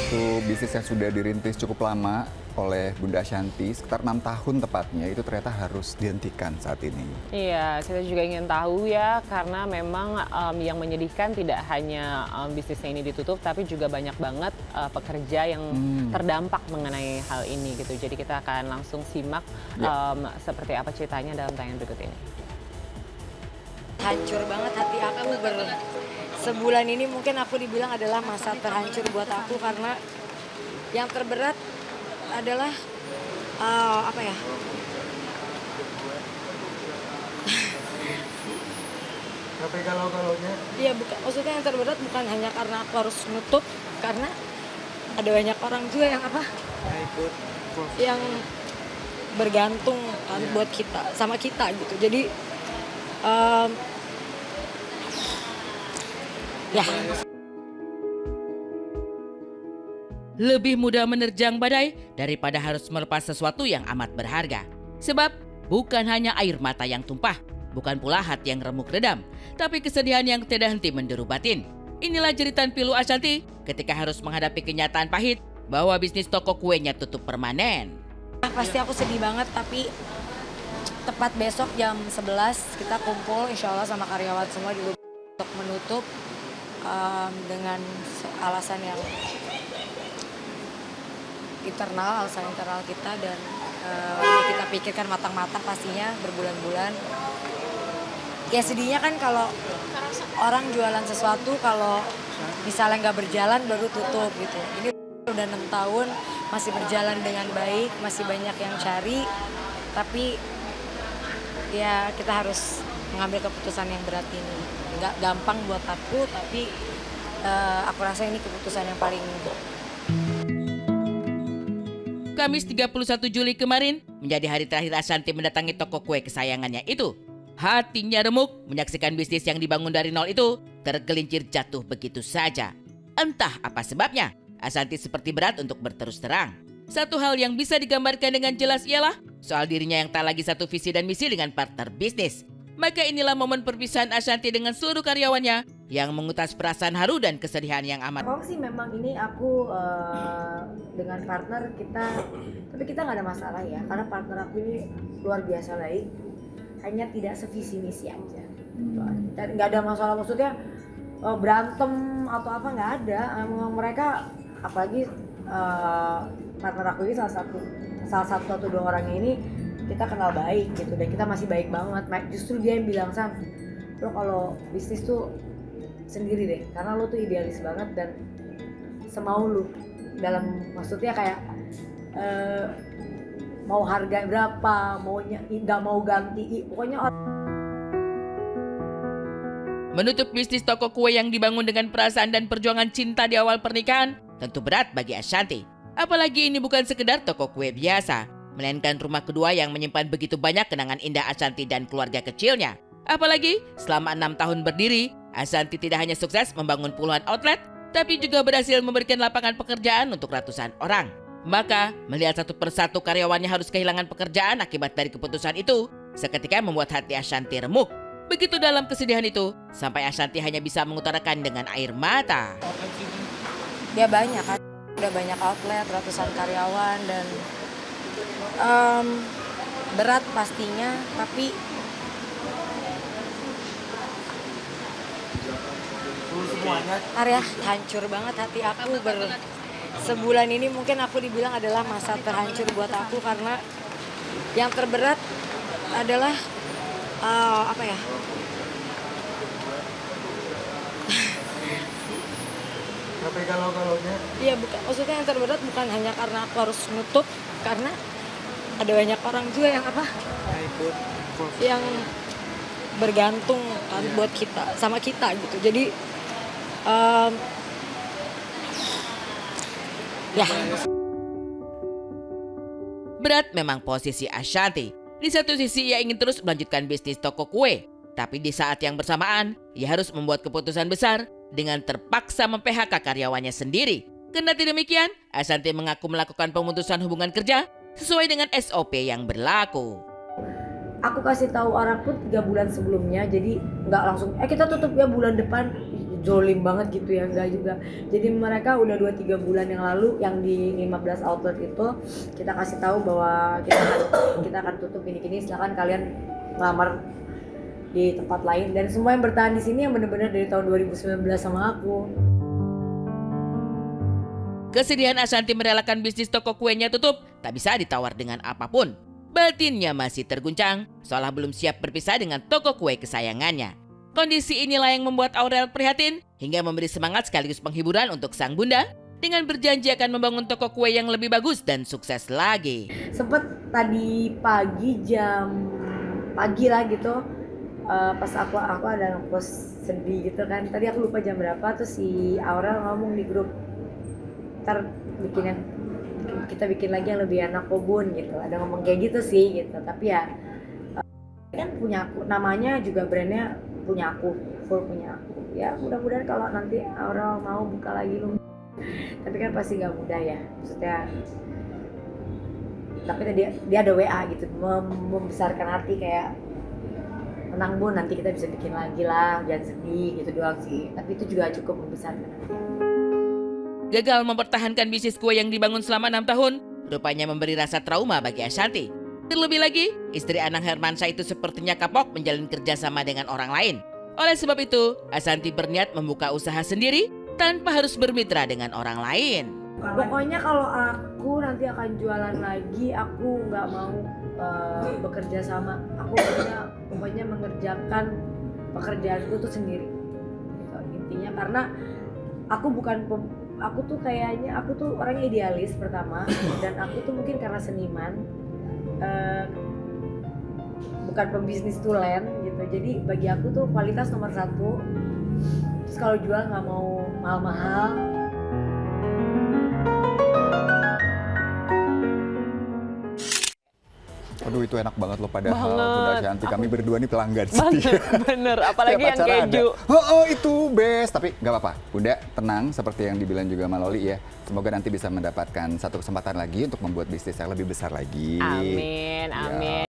satu bisnis yang sudah dirintis cukup lama oleh Bunda Ashanty, sekitar 6 tahun tepatnya, itu ternyata harus dihentikan saat ini. Iya, kita juga ingin tahu ya, karena memang yang menyedihkan tidak hanya bisnisnya ini ditutup, tapi juga banyak banget pekerja yang terdampak mengenai hal ini gitu. Jadi kita akan langsung simak seperti apa ceritanya dalam tayangan berikut ini. Hancur banget hati aku sebulan ini mungkin aku dibilang adalah masa terhancur buat aku karena yang terberat adalah apa ya? Sampai galau-galaunya? Iya, maksudnya yang terberat bukan hanya karena aku harus nutup, karena ada banyak orang juga yang ikut yang bergantung kan buat kita sama kita gitu. Jadi ya. Lebih mudah menerjang badai daripada harus melepas sesuatu yang amat berharga. Sebab bukan hanya air mata yang tumpah, bukan pula hati yang remuk redam, tapi kesedihan yang tidak henti menderu batin. Inilah jeritan pilu Ashanty ketika harus menghadapi kenyataan pahit bahwa bisnis toko kuenya tutup permanen. Pasti aku sedih banget, tapi tepat besok jam 11 kita kumpul insya Allah sama karyawan semua di untuk menutup dengan alasan yang alasan internal kita, dan kita pikirkan matang-matang pastinya berbulan-bulan. Ya sedihnya kan kalau orang jualan sesuatu kalau misalnya nggak berjalan baru tutup gitu. Ini udah 6 tahun masih berjalan dengan baik, masih banyak yang cari, tapi ya kita harus mengambil keputusan yang berat ini. Nggak gampang buat aku, tapi aku rasa ini keputusan yang paling Kamis 31 Juli kemarin menjadi hari terakhir Ashanty mendatangi toko kue kesayangannya itu. Hatinya remuk menyaksikan bisnis yang dibangun dari nol itu tergelincir jatuh begitu saja. Entah apa sebabnya, Ashanty seperti berat untuk berterus terang. Satu hal yang bisa digambarkan dengan jelas ialah soal dirinya yang tak lagi satu visi dan misi dengan partner bisnis. Maka inilah momen perpisahan Ashanty dengan seluruh karyawannya yang mengutas perasaan haru dan kesedihan yang amat. Kalau sih memang ini aku dengan partner kita, tapi kita nggak ada masalah ya, karena partner aku ini luar biasa baik, hanya tidak sevisi misi aja. Dan nggak ada masalah, maksudnya berantem atau apa nggak ada. Memang mereka, apalagi partner aku ini salah satu atau dua orangnya ini kita kenal baik gitu, dan kita masih baik banget. Justru dia yang bilang, San, lo kalau bisnis tuh sendiri deh, karena lo tuh idealis banget dan semau lu, dalam maksudnya kayak mau harga berapa, maunya nggak mau ganti, pokoknya. Menutup bisnis toko kue yang dibangun dengan perasaan dan perjuangan cinta di awal pernikahan tentu berat bagi Ashanty. Apalagi ini bukan sekedar toko kue biasa, melainkan rumah kedua yang menyimpan begitu banyak kenangan indah Ashanty dan keluarga kecilnya. Apalagi selama 6 tahun berdiri, Ashanty tidak hanya sukses membangun puluhan outlet, tapi juga berhasil memberikan lapangan pekerjaan untuk ratusan orang. Maka, melihat satu persatu karyawannya harus kehilangan pekerjaan akibat dari keputusan itu, seketika membuat hati Ashanty remuk. Begitu dalam kesedihan itu, sampai Ashanty hanya bisa mengutarakan dengan air mata. Dia banyak kan, udah banyak outlet, ratusan karyawan, dan berat pastinya, tapi area hancur banget hati aku sebulan ini mungkin aku dibilang adalah masa terhancur buat aku, karena yang terberat adalah apa ya? Sampai galau-galaunya? Iya, maksudnya yang terberat bukan hanya karena aku harus nutup, karena ada banyak orang juga yang ikut yang bergantung kan buat kita sama kita gitu. Jadi ya. Berat memang posisi Ashanty. Di satu sisi ia ingin terus melanjutkan bisnis toko kue, tapi di saat yang bersamaan ia harus membuat keputusan besar dengan terpaksa mem-PHK karyawannya sendiri. Kendati demikian, Ashanty mengaku melakukan pemutusan hubungan kerja sesuai dengan SOP yang berlaku. Aku kasih tahu orang pun 3 bulan sebelumnya, jadi nggak langsung kita tutup ya bulan depan. zolim banget gitu ya, enggak juga. Jadi mereka udah 2-3 bulan yang lalu yang di 15 outlet itu kita kasih tahu bahwa kita akan tutup ini silakan kalian ngelamar di tempat lain, dan semua yang bertahan di sini yang benar-benar dari tahun 2019 sama aku. Kesedihan Ashanty merelakan bisnis toko kuenya tutup tak bisa ditawar dengan apapun. Batinnya masih terguncang, seolah belum siap berpisah dengan toko kue kesayangannya. Kondisi inilah yang membuat Aurel prihatin hingga memberi semangat sekaligus penghiburan untuk sang bunda dengan berjanji akan membangun toko kue yang lebih bagus dan sukses lagi. Sempet tadi pagi lah gitu, pas aku ada ngepost sedih gitu kan. Tadi aku lupa jam berapa, terus si Aurel ngomong di grup, ntar kita bikin lagi yang lebih enak kok Bun gitu. Ada ngomong kayak gitu sih gitu. Tapi ya kan punya aku, namanya juga brandnya punya aku, full punya aku. Ya mudah-mudahan kalau nanti Aurel mau buka lagi tapi kan pasti nggak mudah ya, maksudnya. Tapi dia ada WA gitu, membesarkan hati kayak, tenang Bun, nanti kita bisa bikin lagi lah, jangan sedih gitu doang sih. Tapi itu juga cukup membesarkan hati. Gagal mempertahankan bisnis kue yang dibangun selama 6 tahun, rupanya memberi rasa trauma bagi Ashanty. Terlebih lagi, istri Anang Hermansyah itu sepertinya kapok menjalin kerjasama dengan orang lain. Oleh sebab itu, Ashanty berniat membuka usaha sendiri tanpa harus bermitra dengan orang lain. Pokoknya kalau aku nanti akan jualan lagi, aku nggak mau bekerja sama. Aku pokoknya mengerjakan pekerjaanku tuh sendiri. Gitu, intinya karena aku tuh kayaknya aku tuh orangnya idealis pertama, dan aku tuh mungkin karena seniman, bukan pembisnis tulen gitu. Jadi bagi aku tuh kualitas nomor 1. Terus kalau jual nggak mau mahal-mahal. Aduh itu enak banget loh, padahal Bunda Ashanty kami berdua nih pelanggan Bener, bener. Apalagi yang keju. Oh itu best, tapi nggak apa-apa. Bunda tenang, seperti yang dibilang juga Maloli ya. Semoga nanti bisa mendapatkan satu kesempatan lagi untuk membuat bisnis yang lebih besar lagi. Amin, amin.